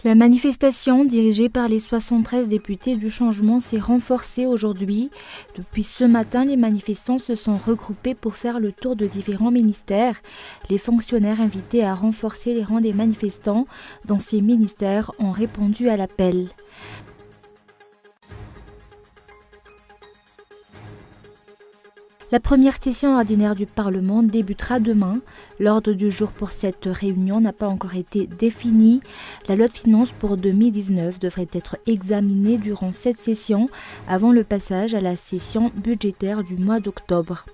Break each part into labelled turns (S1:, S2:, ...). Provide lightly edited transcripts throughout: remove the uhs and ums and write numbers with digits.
S1: La manifestation dirigée par les 73 députés du changement s'est renforcée aujourd'hui. Depuis ce matin, les manifestants se sont regroupés pour faire le tour de différents ministères. Les fonctionnaires invités à renforcer les rangs des manifestants dans ces ministères ont répondu à l'appel. La première session ordinaire du Parlement débutera demain. L'ordre du jour pour cette réunion n'a pas encore été défini. La loi de finances pour 2019 devrait être examinée durant cette session avant le passage à la session budgétaire du mois d'octobre.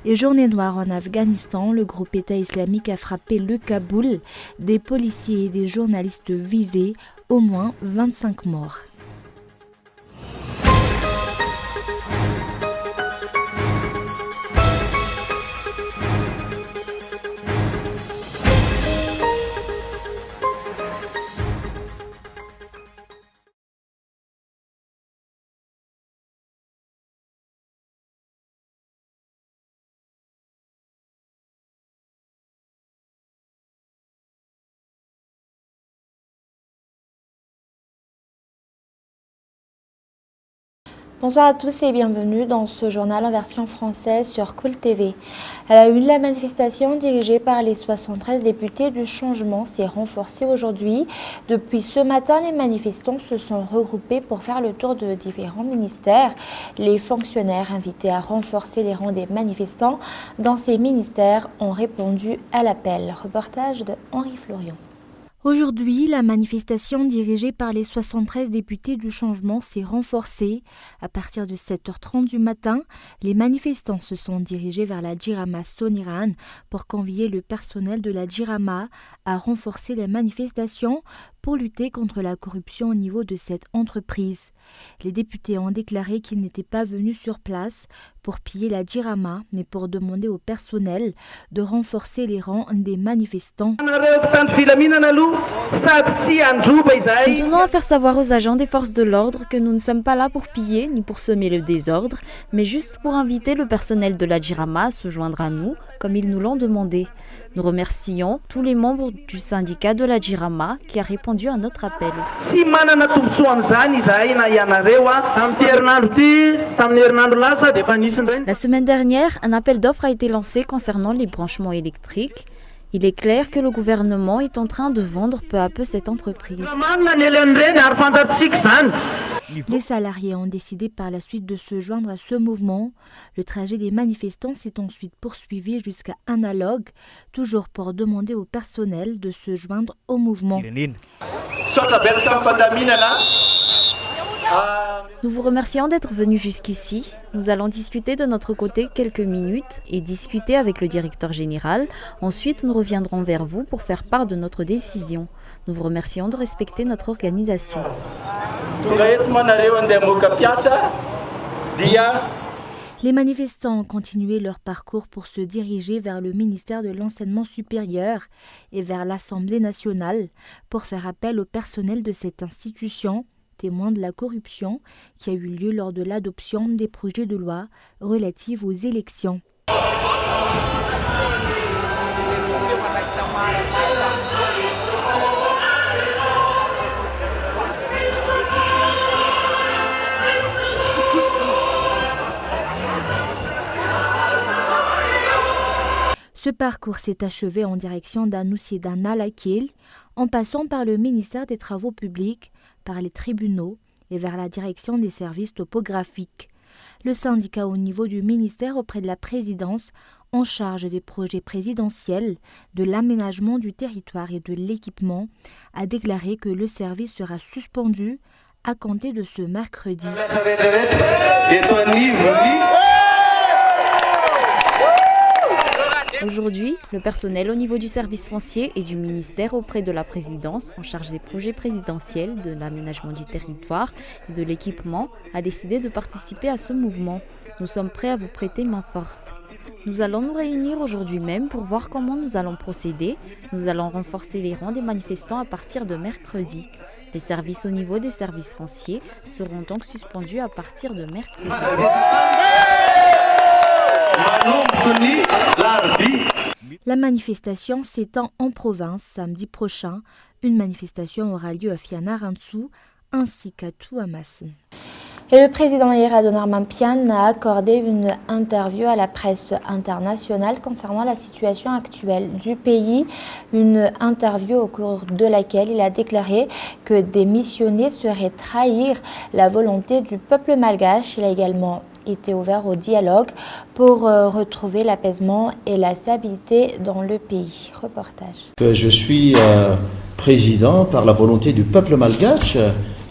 S1: Et journée noire en Afghanistan, le groupe État islamique a frappé le Kaboul. Des policiers et des journalistes visés, au moins 25 morts. Bonsoir à tous et bienvenue dans ce journal en version française sur Cool TV. À la une, la manifestation dirigée par les 73 députés du changement s'est renforcée aujourd'hui. Depuis ce matin, les manifestants se sont regroupés pour faire le tour de différents ministères. Les fonctionnaires invités à renforcer les rangs des manifestants dans ces ministères ont répondu à l'appel. Reportage de Henri Florian. Aujourd'hui, la manifestation dirigée par les 73 députés du changement s'est renforcée. À partir de 7h30 du matin, les manifestants se sont dirigés vers la Djirama Soniran pour convier le personnel de la Djirama à renforcer les manifestations pour lutter contre la corruption au niveau de cette entreprise. Les députés ont déclaré qu'ils n'étaient pas venus sur place pour piller la Djirama, mais pour demander au personnel de renforcer les rangs des manifestants.
S2: Nous tenons à faire savoir aux agents des forces de l'ordre que nous ne sommes pas là pour piller ni pour semer le désordre, mais juste pour inviter le personnel de la Djirama à se joindre à nous, comme ils nous l'ont demandé. Nous remercions tous les membres du syndicat de la Djirama qui a répondu à notre appel. La semaine dernière, un appel d'offres a été lancé concernant les branchements électriques. Il est clair que le gouvernement est en train de vendre peu à peu cette entreprise.
S1: Les salariés ont décidé par la suite de se joindre à ce mouvement. Le trajet des manifestants s'est ensuite poursuivi jusqu'à Analogue, toujours pour demander au personnel de se joindre au mouvement.
S2: Nous vous remercions d'être venus jusqu'ici. Nous allons discuter de notre côté quelques minutes et discuter avec le directeur général. Ensuite, nous reviendrons vers vous pour faire part de notre décision. Nous vous remercions de respecter notre organisation.
S1: Les manifestants ont continué leur parcours pour se diriger vers le ministère de l'Enseignement supérieur et vers l'Assemblée nationale pour faire appel au personnel de cette institution, témoin de la corruption qui a eu lieu lors de l'adoption des projets de loi relatifs aux élections. Ce parcours s'est achevé en direction d'Anoussiedana Lakil, en passant par le ministère des Travaux publics, par les tribunaux et vers la direction des services topographiques. Le syndicat au niveau du ministère auprès de la présidence en charge des projets présidentiels, de l'aménagement du territoire et de l'équipement a déclaré que le service sera suspendu à compter de ce mercredi.
S2: Aujourd'hui, le personnel au niveau du service foncier et du ministère auprès de la présidence en charge des projets présidentiels, de l'aménagement du territoire et de l'équipement a décidé de participer à ce mouvement. Nous sommes prêts à vous prêter main forte. Nous allons nous réunir aujourd'hui même pour voir comment nous allons procéder. Nous allons renforcer les rangs des manifestants à partir de mercredi. Les services au niveau des services fonciers seront donc suspendus à partir de mercredi.
S1: La manifestation s'étend en province samedi prochain. Une manifestation aura lieu à Fianarantsoa ainsi qu'à Tuamasin. Et le président Radon Armampian a accordé une interview à la presse internationale concernant la situation actuelle du pays. Une interview au cours de laquelle il a déclaré que démissionner serait trahir la volonté du peuple malgache. Il a également été ouvert au dialogue pour retrouver l'apaisement et la stabilité dans le pays. Reportage.
S3: Je suis président par la volonté du peuple malgache.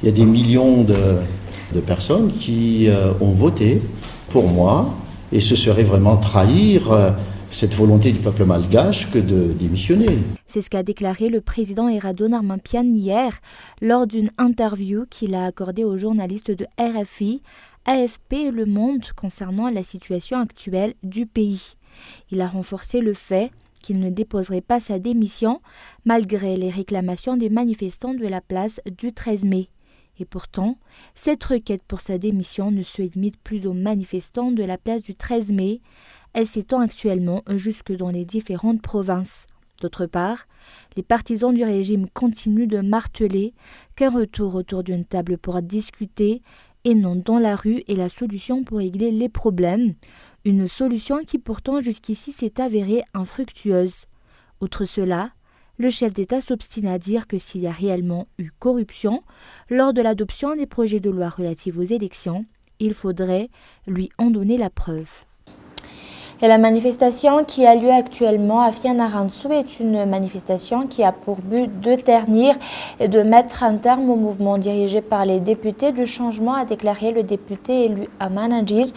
S3: Il y a des millions de personnes qui ont voté pour moi et ce serait vraiment trahir cette volonté du peuple malgache que de démissionner.
S1: C'est ce qu'a déclaré le président Radon Armampian hier lors d'une interview qu'il a accordée aux journalistes de RFI, AFP et Le Monde concernant la situation actuelle du pays. Il a renforcé le fait qu'il ne déposerait pas sa démission malgré les réclamations des manifestants de la place du 13 mai. Et pourtant, cette requête pour sa démission ne se limite plus aux manifestants de la place du 13 mai. Elle s'étend actuellement jusque dans les différentes provinces. D'autre part, les partisans du régime continuent de marteler qu'un retour autour d'une table pour discuter et non dans la rue est la solution pour régler les problèmes. Une solution qui pourtant jusqu'ici s'est avérée infructueuse. Outre cela, le chef d'État s'obstine à dire que s'il y a réellement eu corruption lors de l'adoption des projets de loi relatifs aux élections, il faudrait lui en donner la preuve. Et la manifestation qui a lieu actuellement à Fianarantsoa est une manifestation qui a pour but de ternir et de mettre un terme au mouvement dirigé par les députés du changement, a déclaré le député élu à Manajir,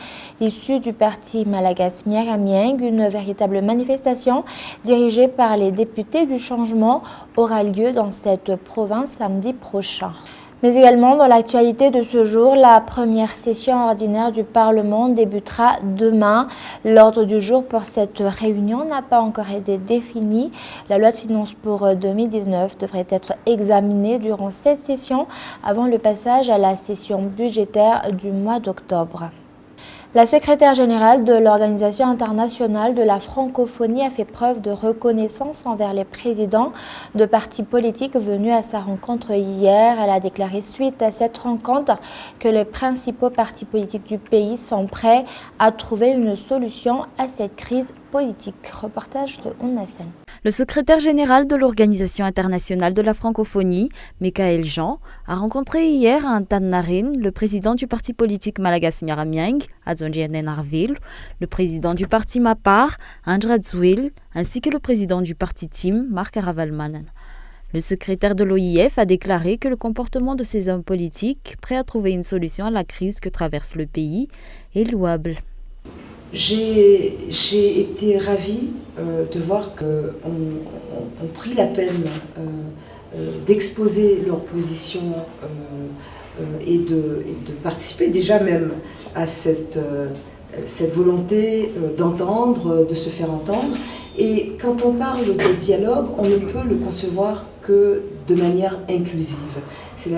S1: issu du parti Malagas Miaramieng. Une véritable manifestation dirigée par les députés du changement aura lieu dans cette province samedi prochain. Mais également dans l'actualité de ce jour, la première session ordinaire du Parlement débutera demain. L'ordre du jour pour cette réunion n'a pas encore été défini. La loi de finances pour 2019 devrait être examinée durant cette session avant le passage à la session budgétaire du mois d'octobre. La secrétaire générale de l'Organisation internationale de la francophonie a fait preuve de reconnaissance envers les présidents de partis politiques venus à sa rencontre hier. Elle a déclaré suite à cette rencontre que les principaux partis politiques du pays sont prêts à trouver une solution à cette crise politique. Reportage de Ounassen.
S2: Le secrétaire général de l'Organisation internationale de la francophonie, Michael Jean, a rencontré hier à Tannarin le président du parti politique Malagas Miaramieng, Adzonjianen Arvil, le président du parti Mapar, Andra Zouil, ainsi que le président du parti Tim, Marc Aravalmanen. Le secrétaire de l'OIF a déclaré que le comportement de ces hommes politiques, prêts à trouver une solution à la crise que traverse le pays, est louable.
S4: J'ai été ravie de voir qu'on pris la peine d'exposer leur position et de participer déjà même à cette volonté d'entendre, de se faire entendre. Et quand on parle de dialogue, on ne peut le concevoir que de manière inclusive. C'est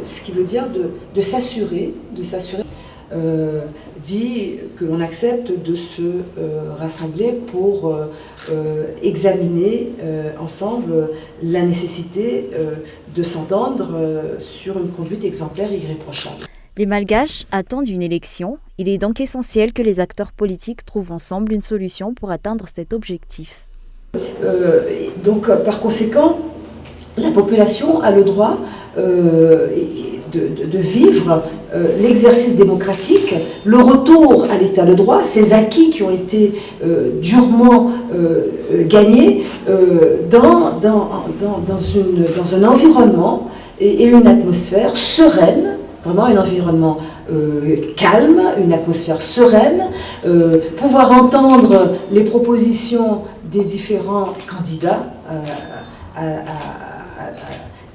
S4: ce qui veut dire de s'assurer dit que l'on accepte de se rassembler pour examiner ensemble la nécessité de s'entendre sur une conduite exemplaire et irréprochable.
S2: Les Malgaches attendent une élection. Il est donc essentiel que les acteurs politiques trouvent ensemble une solution pour atteindre cet objectif.
S4: Donc, par conséquent, la population a le droit de vivre l'exercice démocratique, le retour à l'état de droit, ces acquis qui ont été durement gagnés dans un environnement et une atmosphère sereine, vraiment un environnement calme, une atmosphère sereine, pouvoir entendre les propositions des différents candidats à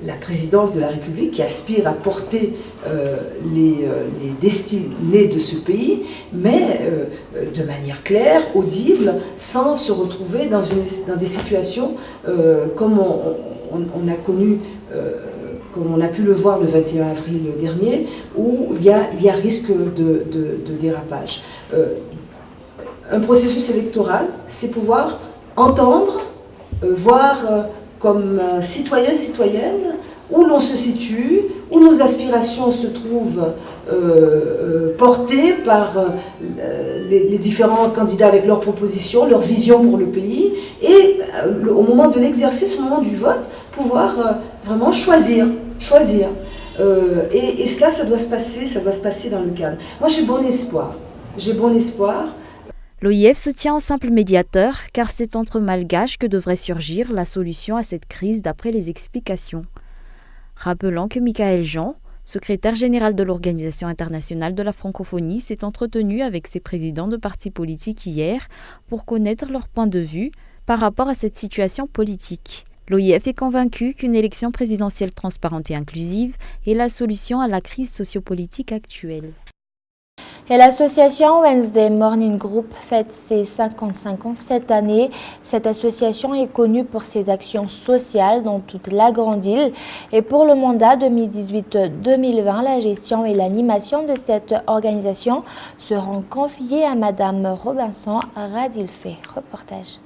S4: la présidence de la République qui aspire à porter les destinées de ce pays, mais de manière claire, audible, sans se retrouver dans des situations comme on a connu, comme on a pu le voir le 21 avril dernier, où il y a risque de dérapage. Un processus électoral, c'est pouvoir entendre, voir comme citoyens, citoyennes, où l'on se situe, où nos aspirations se trouvent portées par les différents candidats avec leurs propositions, leurs visions pour le pays, et au moment de l'exercice, au moment du vote, pouvoir vraiment choisir. Et cela, ça doit se passer dans le calme. Moi, j'ai bon espoir.
S2: L'OIF se tient en simple médiateur, car c'est entre malgaches que devrait surgir la solution à cette crise d'après les explications. Rappelant que Michaël Jean, secrétaire général de l'Organisation internationale de la francophonie, s'est entretenu avec ses présidents de partis politiques hier pour connaître leur point de vue par rapport à cette situation politique. L'OIF est convaincu qu'une élection présidentielle transparente et inclusive est la solution à la crise sociopolitique actuelle.
S1: Et l'association Wednesday Morning Group fête ses 55 ans cette année. Cette association est connue pour ses actions sociales dans toute la Grande Île. Et pour le mandat 2018-2020, la gestion et l'animation de cette organisation seront confiées à Madame Robinson Radilfé. Reportage.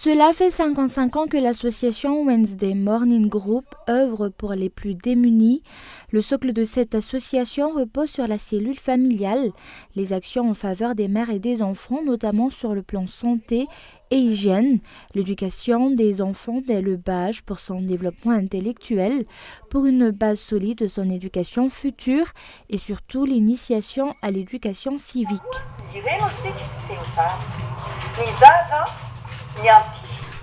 S1: Cela fait 55 ans que l'association Wednesday Morning Group œuvre pour les plus démunis. Le socle de cette association repose sur la cellule familiale, les actions en faveur des mères et des enfants, notamment sur le plan santé et hygiène, l'éducation des enfants dès le bas âge pour son développement intellectuel, pour une base solide de son éducation future et surtout l'initiation à l'éducation civique.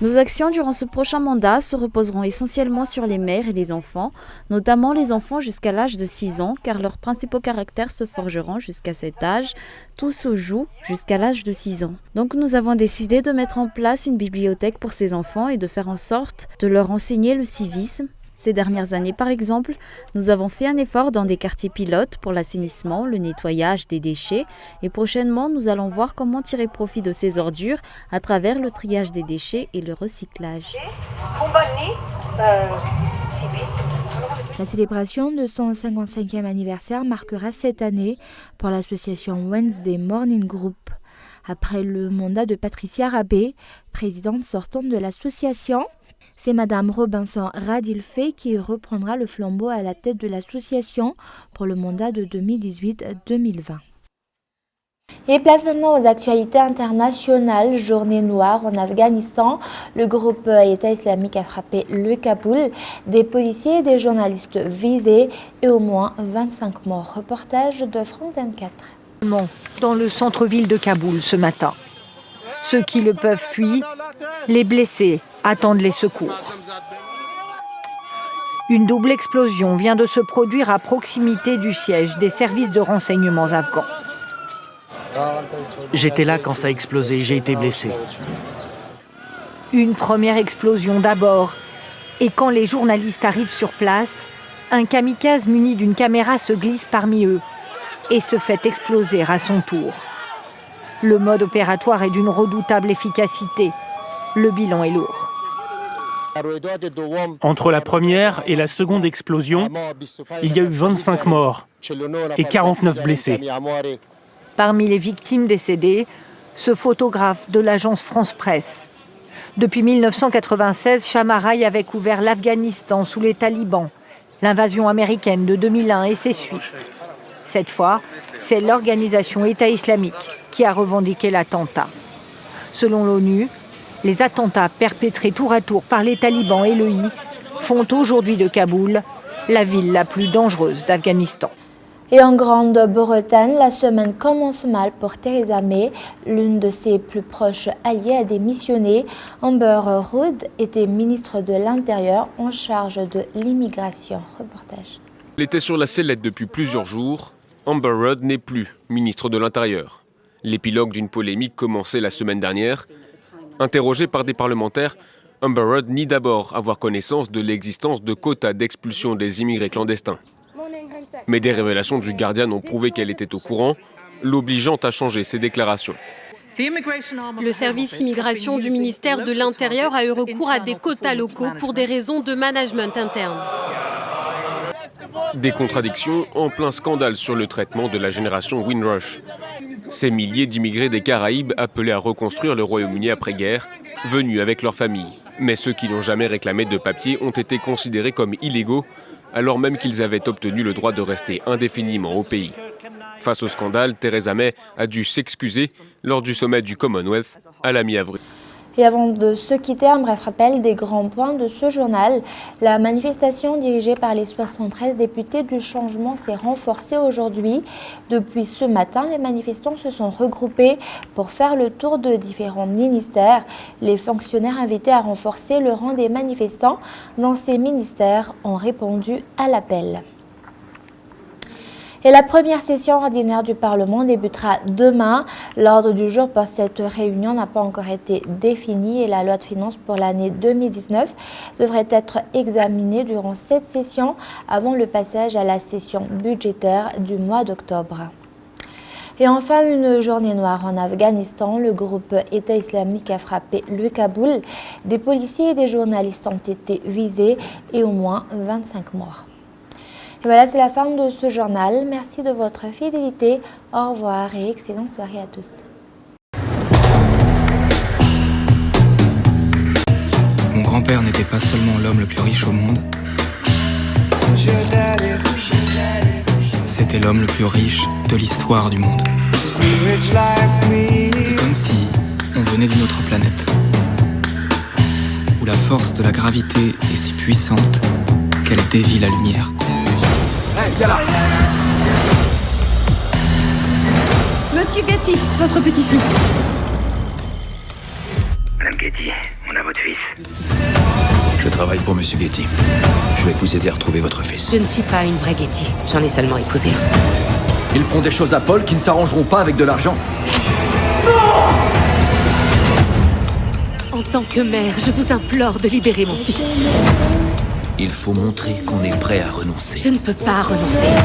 S2: Nos actions durant ce prochain mandat se reposeront essentiellement sur les mères et les enfants, notamment les enfants jusqu'à l'âge de 6 ans, car leurs principaux caractères se forgeront jusqu'à cet âge. Tout se joue jusqu'à l'âge de 6 ans. Donc nous avons décidé de mettre en place une bibliothèque pour ces enfants et de faire en sorte de leur enseigner le civisme. Ces dernières années, par exemple, nous avons fait un effort dans des quartiers pilotes pour l'assainissement, le nettoyage des déchets et prochainement, nous allons voir comment tirer profit de ces ordures à travers le triage des déchets et le recyclage.
S1: La célébration de son 55e anniversaire marquera cette année pour l'association Wednesday Morning Group. Après le mandat de Patricia Rabé, présidente sortante de l'association, c'est Madame Robinson Radilfé qui reprendra le flambeau à la tête de l'association pour le mandat de 2018-2020. Et place maintenant aux actualités internationales. Journée noire en Afghanistan. Le groupe État islamique a frappé le Kaboul. Des policiers et des journalistes visés et au moins 25 morts. Reportage de France 24.
S5: Dans le centre-ville de Kaboul ce matin. Ceux qui le peuvent fuient, les blessés attendent les secours. Une double explosion vient de se produire à proximité du siège des services de renseignements afghans.
S6: J'étais là quand ça a explosé, j'ai été blessé.
S5: Une première explosion d'abord, et quand les journalistes arrivent sur place, un kamikaze muni d'une caméra se glisse parmi eux et se fait exploser à son tour. Le mode opératoire est d'une redoutable efficacité. Le bilan est lourd.
S6: Entre la première et la seconde explosion, il y a eu 25 morts et 49 blessés.
S5: Parmi les victimes décédées, ce photographe de l'agence France Presse. Depuis 1996, Shamarai avait couvert l'Afghanistan sous les talibans, l'invasion américaine de 2001 et ses suites. Cette fois, c'est l'organisation État islamique qui a revendiqué l'attentat. Selon l'ONU, les attentats perpétrés tour à tour par les talibans et l'EI font aujourd'hui de Kaboul la ville la plus dangereuse d'Afghanistan.
S1: Et en Grande-Bretagne, la semaine commence mal pour Theresa May. L'une de ses plus proches alliées a démissionné. Amber Rudd était ministre de l'Intérieur en charge de l'immigration. Reportage.
S7: Elle était sur la sellette depuis plusieurs jours. Amber Rudd n'est plus ministre de l'Intérieur. L'épilogue d'une polémique commençait la semaine dernière. Interrogée par des parlementaires, Amber Rudd nie d'abord avoir connaissance de l'existence de quotas d'expulsion des immigrés clandestins. Mais des révélations du Guardian ont prouvé qu'elle était au courant, l'obligeant à changer ses déclarations.
S8: Le service immigration du ministère de l'Intérieur a eu recours à des quotas locaux pour des raisons de management interne.
S7: Des contradictions en plein scandale sur le traitement de la génération Windrush. Ces milliers d'immigrés des Caraïbes appelés à reconstruire le Royaume-Uni après-guerre venus avec leur famille. Mais ceux qui n'ont jamais réclamé de papier ont été considérés comme illégaux, alors même qu'ils avaient obtenu le droit de rester indéfiniment au pays. Face au scandale, Theresa May a dû s'excuser lors du sommet du Commonwealth à la mi-avril.
S1: Et avant de se quitter, un bref rappel des grands points de ce journal. La manifestation dirigée par les 73 députés du changement s'est renforcée aujourd'hui. Depuis ce matin, les manifestants se sont regroupés pour faire le tour de différents ministères. Les fonctionnaires invités à renforcer le rang des manifestants dans ces ministères ont répondu à l'appel. Et la première session ordinaire du Parlement débutera demain. L'ordre du jour pour cette réunion n'a pas encore été défini et la loi de finances pour l'année 2019 devrait être examinée durant cette session avant le passage à la session budgétaire du mois d'octobre. Et enfin, une journée noire en Afghanistan. Le groupe État islamique a frappé le Kaboul. Des policiers et des journalistes ont été visés et au moins 25 morts. Et voilà, c'est la fin de ce journal. Merci de votre fidélité. Au revoir et excellente soirée à tous.
S9: Mon grand-père n'était pas seulement l'homme le plus riche au monde, c'était l'homme le plus riche de l'histoire du monde. C'est comme si on venait d'une autre planète, où la force de la gravité est si puissante qu'elle dévie la lumière.
S10: Monsieur Getty, votre petit-fils.
S11: Madame Getty, on a votre fils.
S12: Je travaille pour Monsieur Getty. Je vais vous aider à retrouver votre fils.
S10: Je ne suis pas une vraie Getty. J'en ai seulement épousé un.
S12: Ils font des choses à Paul qui ne s'arrangeront pas avec de l'argent.
S10: En tant que mère, je vous implore de libérer mon fils.
S12: Il faut montrer qu'on est prêt à renoncer.
S10: Je ne peux pas renoncer.